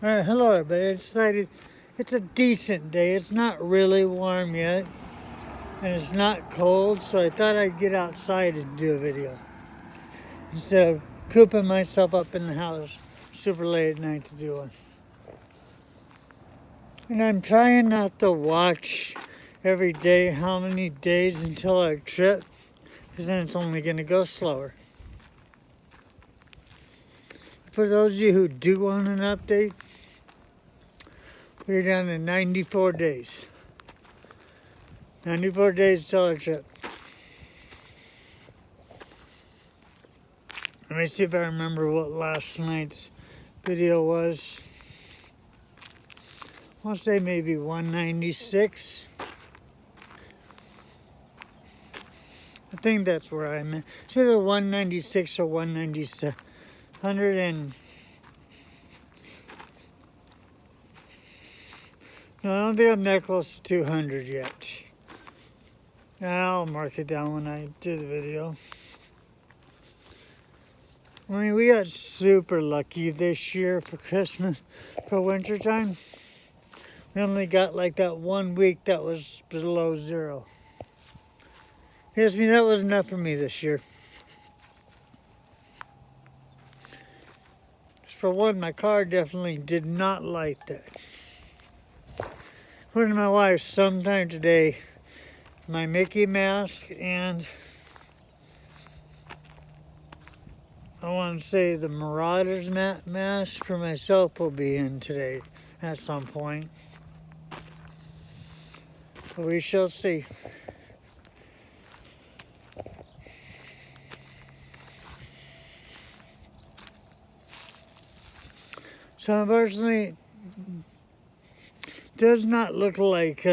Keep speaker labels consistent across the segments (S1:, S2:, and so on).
S1: Alright, hello everybody. I decided it's a decent day. It's not really warm yet, and it's not cold, so I thought I'd get outside and do a video instead of cooping myself up in the house super late at night to do one. And I'm trying not to watch every day how many days until our trip, because then it's only going to go slower. For those of you who do want an update, we're down to 94 days. 94 days till our trip. Let me see if I remember what last night's video was. I'll say maybe 196. I think that's where I'm at. It's either 196 or 197. 100 and... No, I don't think I'm that close to 200 yet. I'll mark it down when I do the video. I mean, we got super lucky this year for Christmas, for winter time. We only got like that 1 week that was below zero. Yes, I mean, that was enough for me this year. For one, my car definitely did not like that. According to my wife, sometime today, my Mickey mask and I want to say the Marauders mask for myself will be in today at some point. But we shall see. So unfortunately, does not look like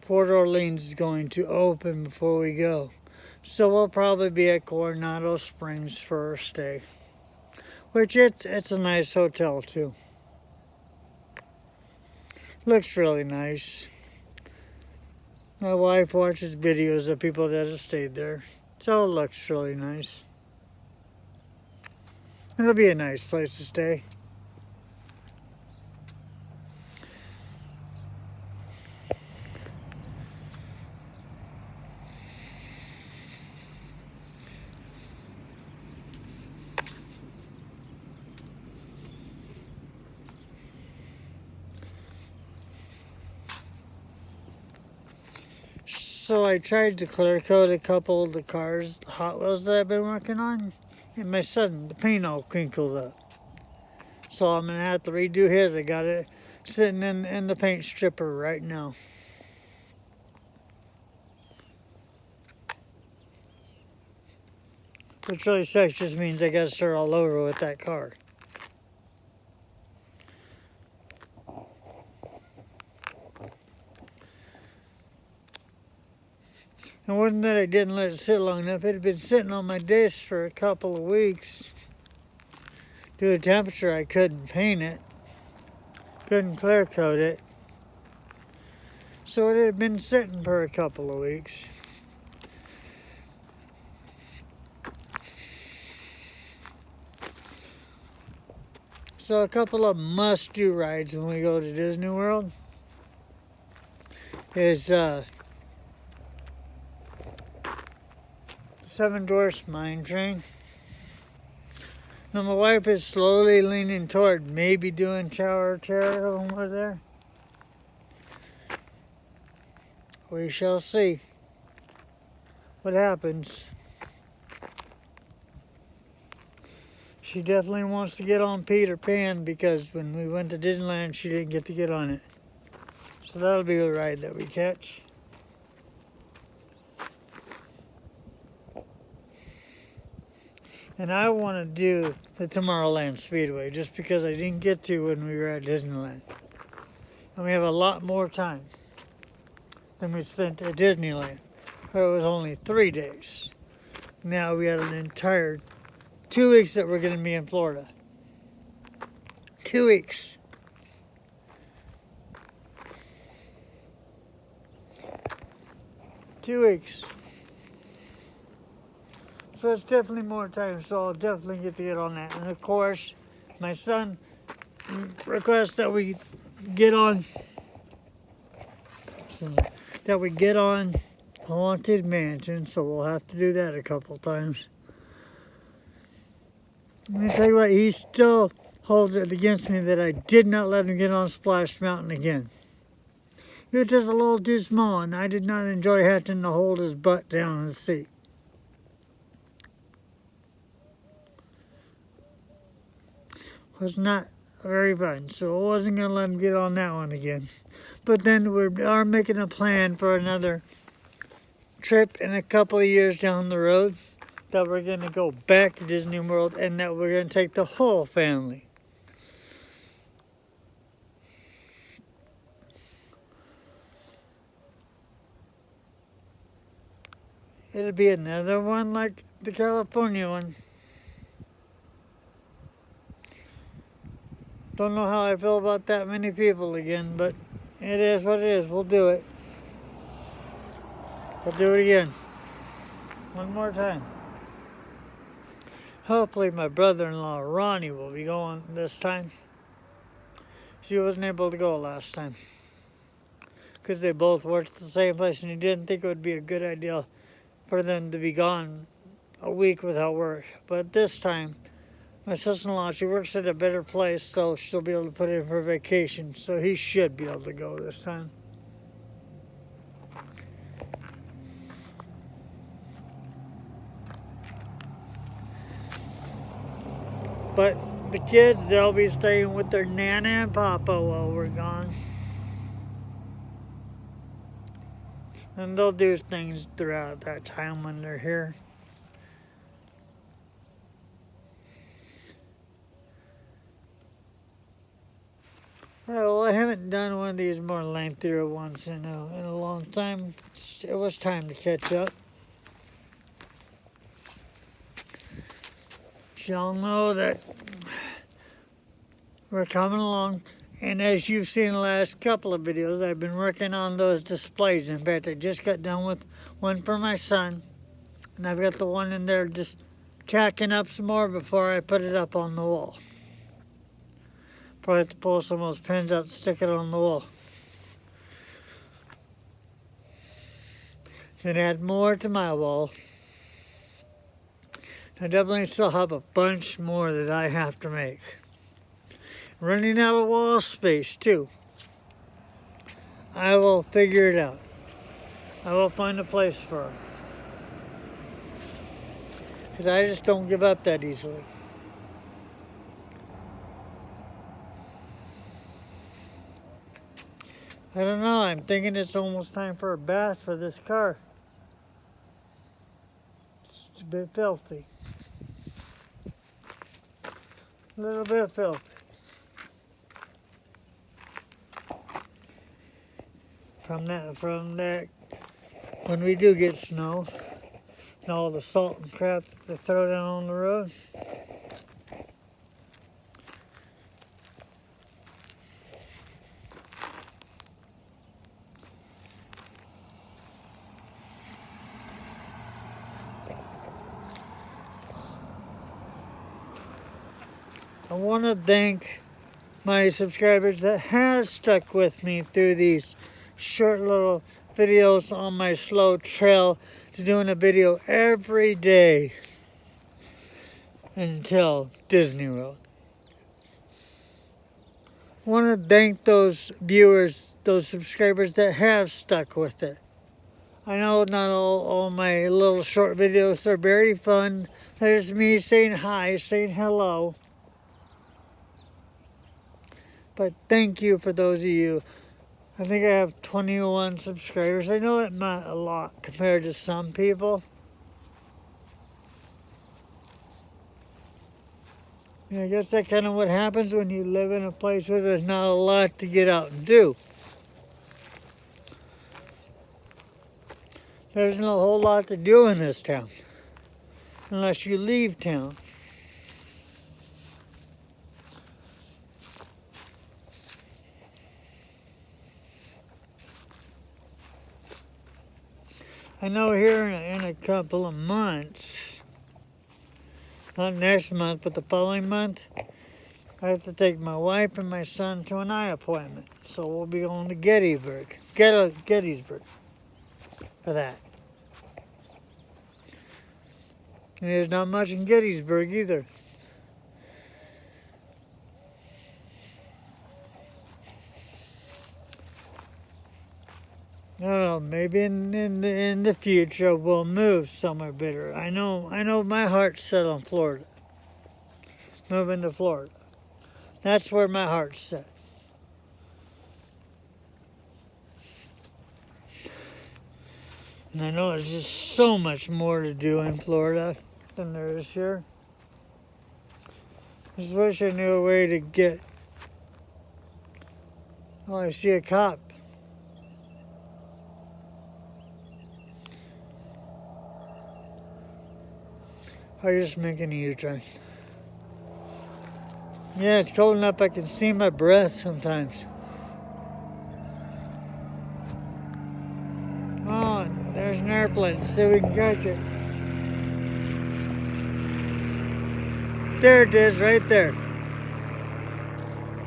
S1: Port Orleans is going to open before we go. So we'll probably be at Coronado Springs for our stay. Which it's a nice hotel too. Looks really nice. My wife watches videos of people that have stayed there. So it looks really nice. It'll be a nice place to stay. So I tried to clear coat a couple of the cars, the Hot Wheels that I've been working on, and my son, the paint all crinkled up. So I'm gonna have to redo his. I got it sitting in the paint stripper right now. Which really sucks, just means I gotta start all over with that car. And wasn't that I didn't let it sit long enough. It had been sitting on my desk for a couple of weeks. Due to temperature, I couldn't paint it. Couldn't clear coat it. So it had been sitting for a couple of weeks. So a couple of must-do rides when we go to Disney World is Seven Dwarfs Mine Train. Now my wife is slowly leaning toward maybe doing Tower of Terror when we're there. We shall see what happens. She definitely wants to get on Peter Pan because when we went to Disneyland, she didn't get to get on it. So that'll be the ride that we catch. And I want to do the Tomorrowland Speedway just because I didn't get to when we were at Disneyland. And we have a lot more time than we spent at Disneyland, where it was only 3 days. Now we had an entire 2 weeks that we're going to be in Florida. 2 weeks. So it's definitely more time, so I'll definitely get on that. And of course, my son requests that we get on Haunted Mansion, so we'll have to do that a couple times. Let me tell you what, he still holds it against me that I did not let him get on Splash Mountain again. He was just a little too small, and I did not enjoy having to hold his butt down in the seat. It was not very fun, so I wasn't going to let him get on that one again. But then we are making a plan for another trip in a couple of years down the road that we're going to go back to Disney World and that we're going to take the whole family. It'll be another one like the California one. Don't know how I feel about that many people again, but it is what it is. We'll do it. We'll do it again. One more time. Hopefully my brother-in-law Ronnie will be going this time. She wasn't able to go last time because they both worked at the same place, and he didn't think it would be a good idea for them to be gone a week without work. But this time, my sister-in-law, she works at a better place, so she'll be able to put in for vacation. So he should be able to go this time. But the kids, they'll be staying with their Nana and Papa while we're gone. And they'll do things throughout that time when they're here. Well, I haven't done one of these more lengthier ones in a long time. It was time to catch up. Y'all know that we're coming along. And as you've seen in the last couple of videos, I've been working on those displays. In fact, I just got done with one for my son. And I've got the one in there just tacking up some more before I put it up on the wall. Probably have to pull some of those pins out and stick it on the wall. Then add more to my wall. I definitely still have a bunch more that I have to make. Running out of wall space too. I will figure it out. I will find a place for them. Because I just don't give up that easily. I don't know, I'm thinking it's almost time for a bath for this car. It's a bit filthy. A little bit filthy. From that, when we do get snow, and all the salt and crap that they throw down on the road. I want to thank my subscribers that have stuck with me through these short little videos on my slow trail to doing a video every day until Disney World. I want to thank those viewers, those subscribers that have stuck with it. I know not all my little short videos are very fun. There's me saying hi, saying hello. But thank you for those of you. I think I have 21 subscribers. I know it's not a lot compared to some people. And I guess that's kind of what happens when you live in a place where there's not a lot to get out and do. There's no whole lot to do in this town. Unless you leave town. I know here in a couple of months, not next month, but the following month, I have to take my wife and my son to an eye appointment. So we'll be going to Gettysburg for that. And there's not much in Gettysburg either. I don't know, maybe in the future we'll move somewhere better. I know my heart's set on Florida. Moving to Florida. That's where my heart's set. And I know there's just so much more to do in Florida than there is here. I just wish I knew a way to get... Oh, I see a cop. Oh, you're just making a U-turn. Yeah, it's cold enough I can see my breath sometimes. Oh, there's an airplane. See if we can catch it. There it is, right there.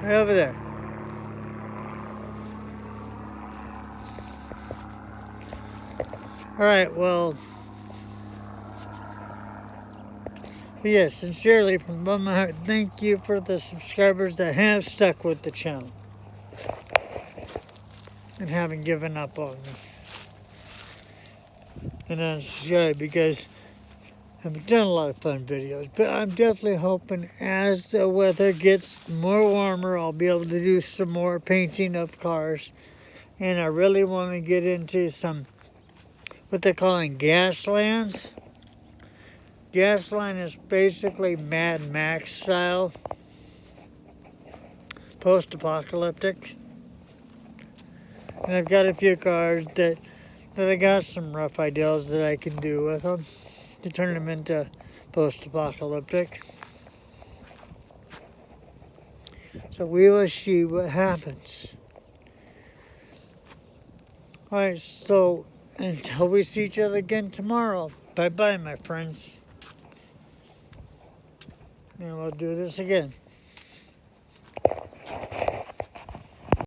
S1: Right over there. Alright, well... Yes, sincerely, from the bottom of my heart, thank you for the subscribers that have stuck with the channel. And haven't given up on me. And unsubscribe because I've done a lot of fun videos. But I'm definitely hoping as the weather gets more warmer, I'll be able to do some more painting of cars. And I really want to get into some, what they're calling Gaslands. Gasland is basically Mad Max style, post-apocalyptic. And I've got a few cars that I got some rough ideas that I can do with them to turn them into post-apocalyptic. So we will see what happens. Alright, so until we see each other again tomorrow, bye-bye, my friends. And we'll do this again.